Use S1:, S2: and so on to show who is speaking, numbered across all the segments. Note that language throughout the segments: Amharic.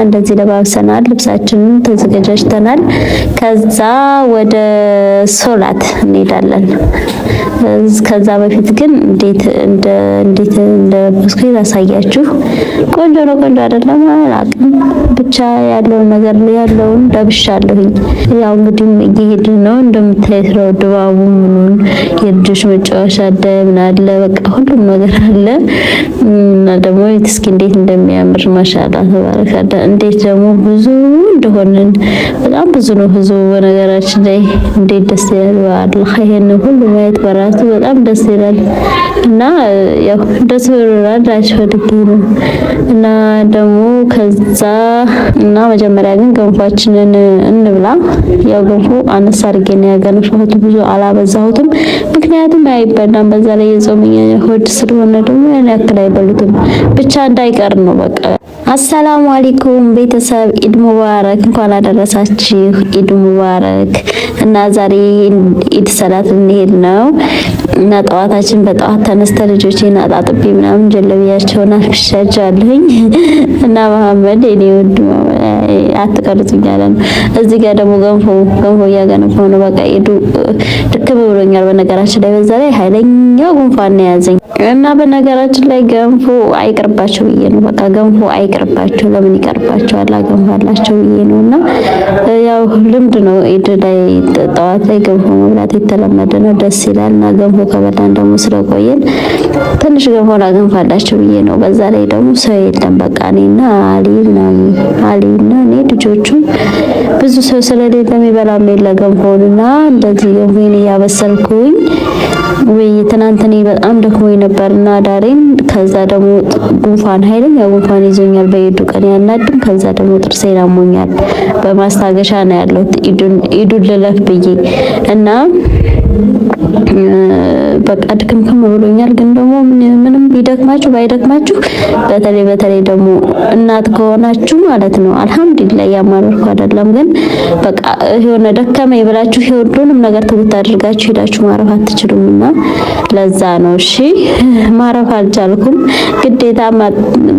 S1: እንደዚህ ለባብሰናል፣ ልብሳችንን ተዘጋጅተናል። ከዛ ወደ ሶላት እንሄዳለን። ከዛ በፊት ግን እንዴት እንደለበስኩኝ ላሳያችሁ። ቆንጆ ነው ቆንጆ አይደለም አላውቅም፣ ብቻ ያለውን ነገር ያለውን ለብሻለሁኝ። ያው እንግዲህ እየሄድን ነው እንደምታዩት ነው ድባቡ ምኑን፣ የልጆች መጫወቻ አለ ምን አለ በቃ ሁሉም ነገር አለ። እና ደግሞ እስኪ እንዴት እንደሚያምር ማሻአላ ተባረካላ። እንዴት ደግሞ ብዙ እንደሆነን በጣም ብዙ ነው ህዝቡ በነገራችን ላይ እንዴት ደስ ይላል። አላህ ይሄን ሁሉ ማየት በራሱ በጣም ደስ ይላል። እና ያው ደስ ብሎናል ፈልጌ ነው። እና ደግሞ ከዛ እና መጀመሪያ ግን ገንፏችንን እንብላ። ያው ገንፎ አነሳ አድርጌ ነው ያገነፋሁት፣ ብዙ አላበዛሁትም፣ ምክንያቱም አይበላም። በዛ ላይ የጾመኛ ሆድ ስለሆነ ደግሞ ያን ያክል አይበሉትም፣ ብቻ እንዳይቀር ነው በቃ። አሰላሙ አለይኩም ቤተሰብ፣ ኢድ ሙባረክ፣ እንኳን አደረሳችሁ። ኢድ ሙባረክ። እና ዛሬ ኢድ ሰላት እንሄድ ነው እና ጠዋታችን በጠዋት ተነስተ ልጆቼን አጣጥቤ ምናምን ጀለቢያቸውን አፍሻጃለሁኝ እና መሐመድ እኔ ወድ አትቀርጹኝ አለ ነው። እዚህ ጋር ደግሞ ገንፎ እያገነፋሁ ነው። በቃ ኢዱ ድክም ብሎኛል በነገራችን ላይ፣ በዛ ላይ ኃይለኛው ጉንፋን ያዘኝ እና በነገራችን ላይ ገንፎ አይቅርባቸው ብዬ ነው። በቃ ገንፎ አይቅርባቸው፣ ለምን ይቀርባቸዋል? አገንፋላቸው ብዬ ነውና ያው ልምድ ነው። ኢድ ላይ ጠዋት ላይ ገንፎ መብላት የተለመደ ነው፣ ደስ ይላል። እና ገንፎ ከበላን ደግሞ ስለቆየን ትንሽ ገንፎ ላገንፋላቸው ብዬ ነው። በዛ ላይ ደግሞ ሰው የለም በቃ እኔና አሊና እኔ ልጆቹ ብዙ ሰው ስለሌለ የሚበላም የለ ገንፎንና እንደዚህ ገንፎን እያበሰልኩኝ ወይ ትናንት እኔ በጣም ደክሞኝ ነበርና ዳሬን። ከዛ ደግሞ ጉንፋን ኃይለኛ ጉንፋን ይዞኛል በኢዱ ቀን ያናድም። ከዛ ደግሞ ጥርሴን አሞኛል። በማስታገሻ ነው ያለሁት ኢዱን ልለፍ ብዬ እና በቃ ድክምክም ብሎኛል። ግን ደግሞ ምንም ቢደክማችሁ ባይደክማችሁ በተለይ ደግሞ እናት ከሆናችሁ ማለት ነው አልহামዱሊላህ ያማረርኩ አይደለም። ግን በቃ የሆነ ደከመኝ ብላችሁ ሁሉንም ነገር ትውት አድርጋችሁ ሄዳችሁ ማረፍ አትችሉምና ለዛ ነው። እሺ ማረፍ አልቻልኩም። ግዴታ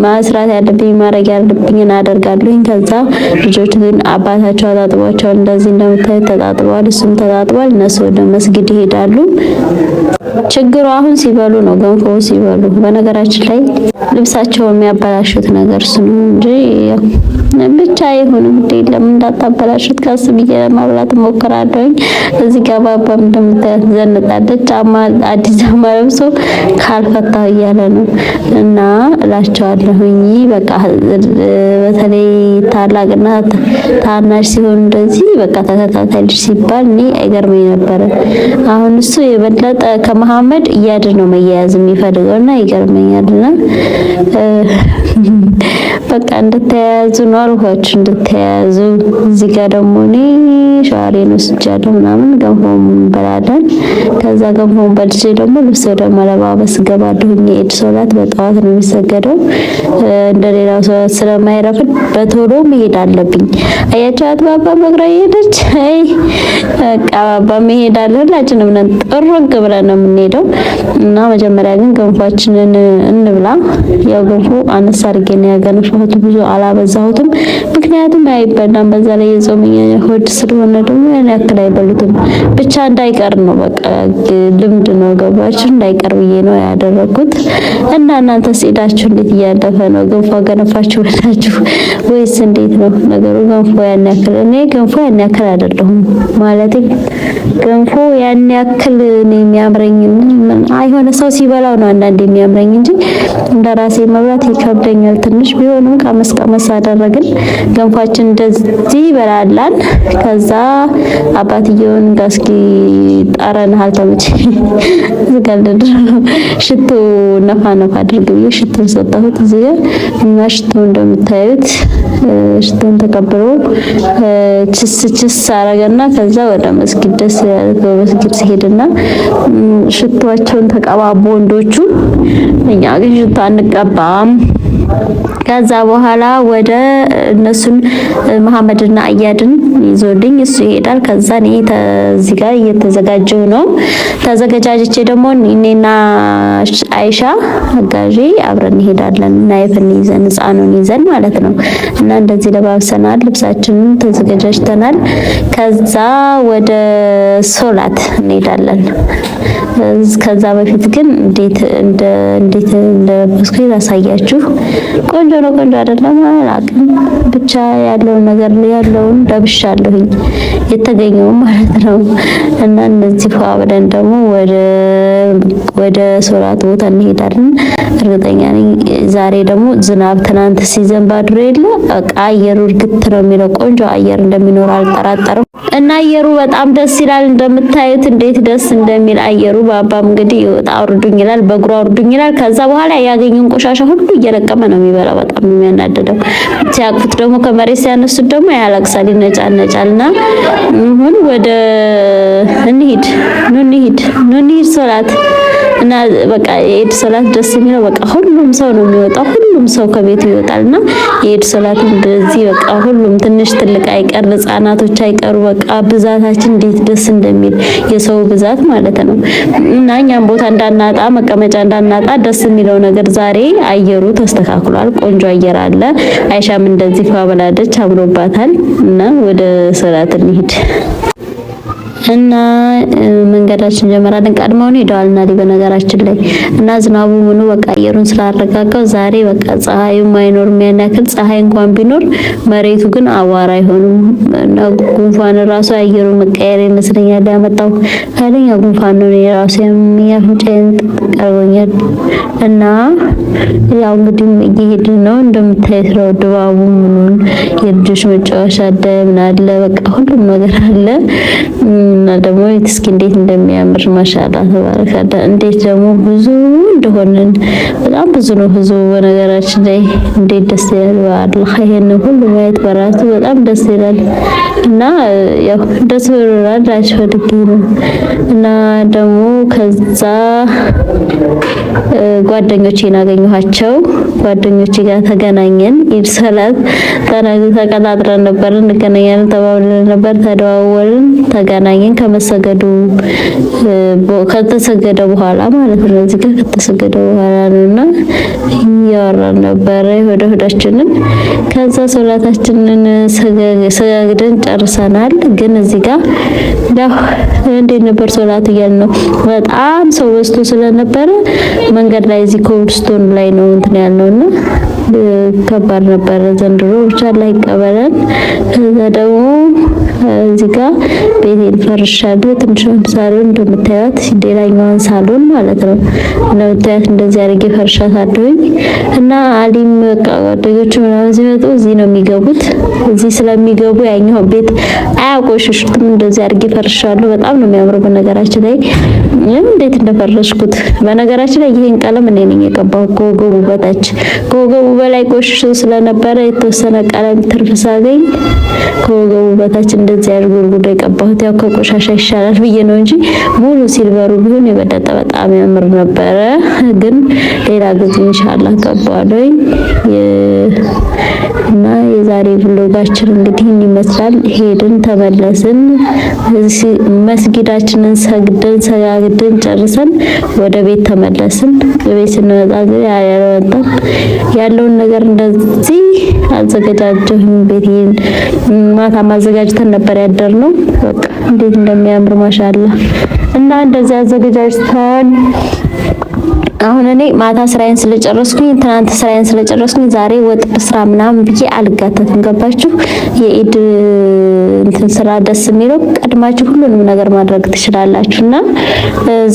S1: ማስራት ያለብኝ ማረግ ያለብኝን አደርጋለሁኝ። ከዛ ልጆች ግን አባታቸው አጣጥቧቸው እንደዚህ እንደምታዩት ተጣጥቧል፣ እሱም ተጣጥቧል። እነሱ ወደ መስጊድ ይሄዳሉ። ችግሩ አሁን ሲበሉ ነው፣ ገንፎ ሲበሉ። በነገራችን ላይ ልብሳቸው የሚያበላሹት ነገር እሱ ነው እንጂ ብቻ ይሁን እንዴ ለምን እንዳታበላሹት ቀስ ብዬ ለማብላት ሞክራለሁኝ። እዚህ ጋር ባባም እንደምታያት ዘንጣለች፣ አዲስ ጫማ ለብሶ ካልፈታው እያለ ነው እና እላቸዋለሁኝ። በቃ በተለይ ታላቅና ታናሽ ሲሆን እንደዚህ በቃ ተከታታይ ልጅ ሲባል እኔ አይገርመኝ ነበር። አሁን እሱ የበለጠ ከመሐመድ እያድ ነው መያያዝ የሚፈልገውና ይገርመኛልና በቃ እንደተያያዙ ነው አልኳችሁ፣ እንደተያያዙ። እዚህ ጋር ደግሞ እኔ ሻወሬን ወስጃለሁ ምናምን ገንፎም እንበላለን። ከዛ ገንፎም በልቼ ደግሞ ልብስ ወደ መለባበስ ገባለሁ። የኢድ ሶላት በጠዋት ነው የሚሰገደው፣ እንደሌላው ሶላት ስለማይረፍድ በቶሎ መሄድ አለብኝ። አያቻት ባባ በእግሯ ሄደች። አይ በቃ ባባ መሄድ አለ። ሁላችንም ነን ጥሩግ ብለን ነው የምንሄደው እና መጀመሪያ ግን ገንፏችንን እንብላ። ያው ገንፎ አነሳ አድርጌ ነው ያገነፋሁት፣ ብዙ አላበዛሁትም፣ ምክንያቱም አይበላም። በዛ ላይ የጾመኛ ሆድ ስለሆነ ደግሞ ያን ያክል አይበሉትም፣ ብቻ እንዳይቀር ነው በቃ ልምድ ነው ገባችሁ፣ እንዳይቀር ብዬ ነው ያደረኩት። እና እናንተስ ኢዳችሁ እንዴት እያለፈ ነው? ገንፎ አገነፋችሁ ወላችሁ ወይስ እንዴት ነው ነገሩ? ገንፎ ያን ያክል እኔ ገንፎ ያን ያክል አይደለሁም ማለት ገንፎ ያን ያክል ነው የሚያምረኝ። አይሆነ ሰው ሲበላው ነው አንዳንዴ የሚያምረኝ እንጂ እንደራሴ መብላት ይከብደኛል። ትንሽ ቢሆንም ቀመስ አደረግን። ገንፏችን እንደዚህ ይበላላል። ከዛ አባትየውን ጋስኪ ጠረን አልተመቸ ዝጋልድ ሽቶ ነፋ አድርግ ብዬ ሽቶ ሰጣሁት። እዚህ እና ሽቶ እንደምታዩት ሽቶን ተቀብሎ ችስ አረገና ከዛ ወደ መስጊድ ደስ በመስጊድ ሲሄድና ሽቶአቸውን ተቀባቡ ወንዶቹ። እኛ ግን ሽቶ አንቀባም ከዛ በኋላ ወደ እነሱን መሐመድና አያድን ይዞልኝ እሱ ይሄዳል። ከዛ እኔ እዚህ ጋር እየተዘጋጀው ነው። ተዘጋጃጅቼ ደግሞ እኔና አይሻ አጋዢ አብረን እንሄዳለን። ናይፍን ይዘን ህፃኑን ይዘን ማለት ነው። እና እንደዚህ ለባብሰናል፣ ልብሳችንን ተዘጋጅተናል። ከዛ ወደ ሶላት እንሄዳለን። ከዛ በፊት ግን እንዴት እንደለበስኩኝ ታሳያችሁ። ቆንጆ ነው ቆንጆ አይደለም አላውቅም፣ ብቻ ያለውን ነገር ያለውን ለብሻለሁኝ የተገኘው ማለት ነው። እና እነዚህ ብለን ደግሞ ወደ ሶላት ቦታ እንሄዳለን። እርግጠኛ ነኝ ዛሬ ደግሞ ዝናብ ትናንት ሲዘንብ አድሮ የለ አየሩ እርግጥ ነው የሚለው ቆንጆ አየር እንደሚኖር አልጠራጠርም። እና አየሩ በጣም ደስ ይላል። እንደምታዩት እንዴት ደስ እንደሚል አየሩ። ባባም እንግዲህ ይወጣ አውርዱኝ ይላል፣ በእግሩ አውርዱኝ ይላል። ከዛ በኋላ ያገኘውን ቆሻሻ ሁሉ እየለቀመ ነው የሚበላው። በጣም የሚያናደደው ሲያቅፉት ደግሞ ከመሬት ሲያነሱት ደግሞ ያለቅሳል፣ ይነጫነጫልና አሁን ወደ እንሂድ ሶላት እና በቃ የኢድ ሶላት ደስ የሚለው በቃ ሁሉም ሰው ነው የሚወጣው፣ ሁሉም ሰው ከቤቱ ይወጣልና የኢድ ሶላት እንደዚህ በቃ ሁሉም ትንሽ ትልቅ አይቀር ህፃናቶች አይቀሩ በቃ ብዛታችን እንዴት ደስ እንደሚል የሰው ብዛት ማለት ነው። እና እኛም ቦታ እንዳናጣ መቀመጫ እንዳናጣ ደስ የሚለው ነገር ዛሬ አየሩ ተስተካክሏል። ቆንጆ አየር አለ። አይሻም እንደዚህ ፋብላደች አምሮባታል። እና ወደ ሶላት እንሂድ እና መንገዳችን ጀመራለን። ቀድመውን ሄደዋልና በነገራችን ላይ እና ዝናቡ ምኑ በቃ አየሩን ስላረጋጋው ዛሬ በቃ ፀሐዩ ማይኖር የሚያናክል ፀሐይ እንኳን ቢኖር መሬቱ ግን አዋራ አይሆንም። እና ጉንፋን ራሱ አየሩ መቀየር ይመስለኛል ያመጣው ኃይለኛ ጉንፋን ነው። የራሱ የሚያፍንጫን ቀርቦኛል። እና ያው እንግዲህ እየሄድን ነው እንደምታዩት ነው። ድባቡ ምኑን የልጆች መጫወቻ አለ ምን አለ በቃ ሁሉም ነገር አለ። እና ደግሞ እስኪ እንዴት እንደሚያምር ማሻአላ ተባረካለ። እንዴት ደግሞ ብዙ እንደሆነን በጣም ብዙ ነው ህዝቡ። በነገራችን ላይ እንዴት ደስ ይላል። አላህ ይሄን ሁሉ ማየት በራሱ በጣም ደስ ይላል። እና ያው ደስ ብሎናል አሽፈልጊ ነው። እና ደግሞ ከዛ ጓደኞቼን አገኘኋቸው። ጓደኞቼ ጋር ተገናኘን። ኢድ ሰላት ተቀጣጥረን ነበር፣ እንገናኛለን ተባብለን ነበር። ተደዋወልን፣ ተገናኘን። ከተሰገደ በኋላ ማለት ነው። እዚህ ጋር ከተሰገደ በኋላ ነውና እያወራን ነበር ወደ ሆዳችንን። ከዛ ሶላታችንን ሰጋግደን ጨርሰናል። ግን እዚህ ጋር ያው እንዴት ነበር ሶላት እያልን ነው። በጣም ሰው በዝቶ ስለነበረ መንገድ ላይ እዚህ ኮብልስቶን ላይ ነው እንትን ያልነውና ከባድ ነበር ዘንድሮ። ብቻ ላይ ቀበለን። ከዛ ደግሞ እዚህ ጋር ቤቴን ፈርሻለሁ። ትንሿን ሳሎን እንደምታዩት ሌላኛዋን ሳሎን ማለት ነው እንደምታዩት እንደዚህ አድርጌ ፈርሻታለሁኝ። እና አሊም ጓደኞቹ ምናምን ሲመጡ እዚህ ነው የሚገቡት። እዚህ ስለሚገቡ ያኛው ቤት አያቆሽሹትም። እንደዚህ አድርጌ ፈርሻለሁ። በጣም ነው የሚያምረው። በነገራችን ላይ እንዴት እንደፈረሽኩት በነገራችን ላይ ይሄን ቀለም እኔ ነኝ የቀባው ከወገቡ በታች። ከወገቡ በላይ ቆሽሾ ስለነበረ የተወሰነ ቀለም ትርፍ ሳገኝ ከወገቡ በታች እንደዚህ አድርጎ ጉዳይ ቀባሁት። ያው ከቆሻሻ ይሻላል ብዬ ነው እንጂ ሙሉ ሲልቨሩ ቢሆን የበለጠ በጣም ያምር ነበረ። ግን ሌላ ጊዜ ኢንሻአላህ ቀባዋለሁ። እና የዛሬ ቭሎጋችን እንግዲህ ይመስላል። ሄድን ተመለስን። መስጊዳችንን ሰጋግደን ጨርሰን ወደ ቤት ተመለስን። ቤት ስንመጣ ያለውን ነገር እንደዚህ አዘጋጃጀሁኝ። ቤቴን ማታ ማዘጋጅተን ነበር ያደርነው። በቃ እንዴት እንደሚያምር ማሻአላ። እና እንደዚህ አዘጋጃጅተን አሁን እኔ ማታ ስራዬን ስለጨረስኩኝ ትናንት ስራዬን ስለጨረስኩኝ ዛሬ ወጥ ስራ ምናምን ብዬ አልጋተትም። ገባችሁ? የኢድ እንትን ስራ ደስ የሚለው ቀድማችሁ ሁሉንም ነገር ማድረግ ትችላላችሁና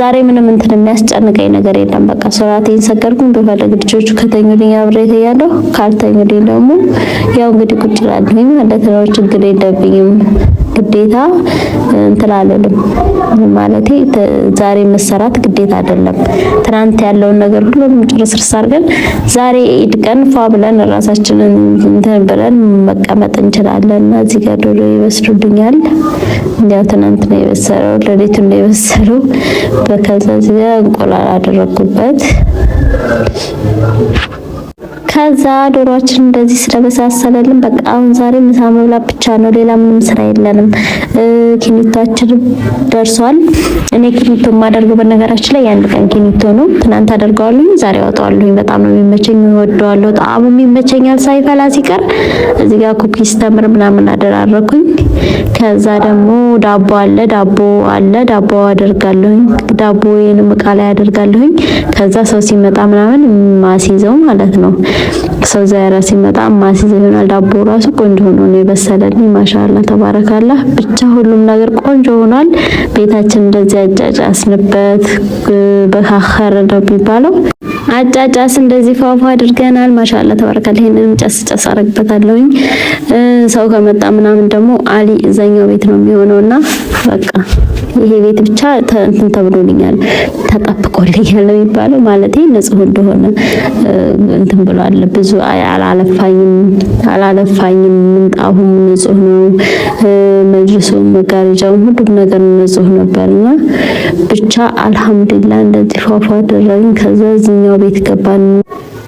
S1: ዛሬ ምንም እንትን የሚያስጨንቀኝ ነገር የለም። በቃ ሶላቴን ሰገድኩኝ። በፈለግ ልጆቹ ከተኙልኝ አብሬ እተኛለሁ፣ ካልተኙልኝ ደግሞ ያው እንግዲህ ቁጭ እላለሁኝ ማለት ነው። ችግር የለብኝም። ግዴታ እንትን አልልም ማለቴ ዛሬ መሰራት ግዴታ አይደለም። ትናንት ያለውን ነገር ሁሉንም ጭርስርስ አድርገን ዛሬ ኢድ ቀን ፏ ብለን ራሳችንን እንትን ብለን መቀመጥ እንችላለን። እና እዚህ ጋር ዶሮ ይበስሉልኛል። ያው ትናንት ነው የበሰለው፣ ሌሊቱን ነው የበሰለው። በከዛ እዚህ ጋር እንቁላል አደረኩበት። ከዛ ዶሮአችን እንደዚህ ስለበሳሰለልን በቃ አሁን ዛሬ ምሳ መብላት ብቻ ነው፣ ሌላ ምንም ስራ የለንም። ኪኒቷችን ደርሷል። እኔ ኪኒቶ የማደርገው በነገራችን ላይ የአንድ ቀን ኪኒቶ ነው። ትናንት አደርገዋለሁ፣ ዛሬ አወጣዋለሁ። በጣም ነው የሚመቸኝ፣ እወደዋለሁ። ጣዕሙም ይመቸኛል ሳይፈላ ሲቀር። እዚህ ጋር ኩኪስ ተምር ምናምን አደራረኩኝ። ከዛ ደግሞ ዳቦ አለ ዳቦ አደርጋለሁኝ። ዳቦዬንም እቃ ላይ አደርጋለሁኝ። ከዛ ሰው ሲመጣ ምናምን ማሲዘው ማለት ነው። ሰው ዛሬ ሲመጣ ማሲዘው ይሆናል። ዳቦ ራሱ ቆንጆ ሆኖ ነው የበሰለልኝ። ማሻአላ ተባረካላ። ብቻ ሁሉም ነገር ቆንጆ ሆኗል። ቤታችን እንደዚህ አጫጫስንበት፣ በካኸረ ነው የሚባለው። አጫጫስ እንደዚህ ፏፏ አድርገናል። ማሻአላ ተባረካላ። ይሄንን ጨስ አረግበታለሁኝ። ሰው ከመጣ ምናምን ደግሞ አሊ እዛኛው ቤት ነው የሚሆነውና በቃ ይሄ ቤት ብቻ እንትን ተብሎልኛል፣ ተጠብቆልኛል ነው የሚባለው። ማለቴ ንጹህ እንደሆነ እንትን ብሏል። ብዙ አላለፋኝም። ምንጣፉም ንጹህ ነው። መጅልሱም መጋረጃውም ሁሉም ነገር ንጹህ ነበርና ብቻ አልሐምዱሊላህ እንደዚህ ፏፏ አደረግን። ከዛ እዚህኛው ቤት ገባን።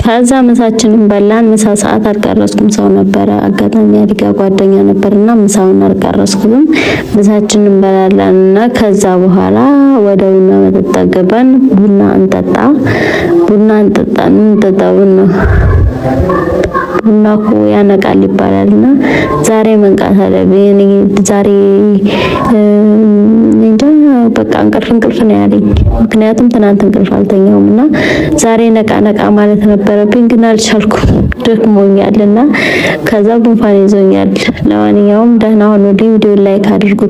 S1: ከዛ ምሳችንን በላን። ምሳ ሰዓት አልቀረስኩም፣ ሰው ነበረ አጋጣሚ አዲጋ ጓደኛ ነበርና ምሳውን አልቀረስኩም። ምሳችንን በላላንና ከዛ በኋላ ወደ ቡና መጠጣ ገባን። ቡና እንጠጣ ቡና እኮ ያነቃል ይባላልና ዛሬ መንቃት አለብኝ። ዛሬ እንጃ በቃ እንቅልፍ ነው ያለኝ። ምክንያቱም ትናንት እንቅልፍ አልተኛውምና ዛሬ ነቃ ማለት ነበረብኝ፣ ግን አልቻልኩም፣ ደክሞኛልና ከዛ ጉንፋን ይዞኛል። ለማንኛውም ደህና ሁኑ። ቪዲዮ ላይክ አድርጉ።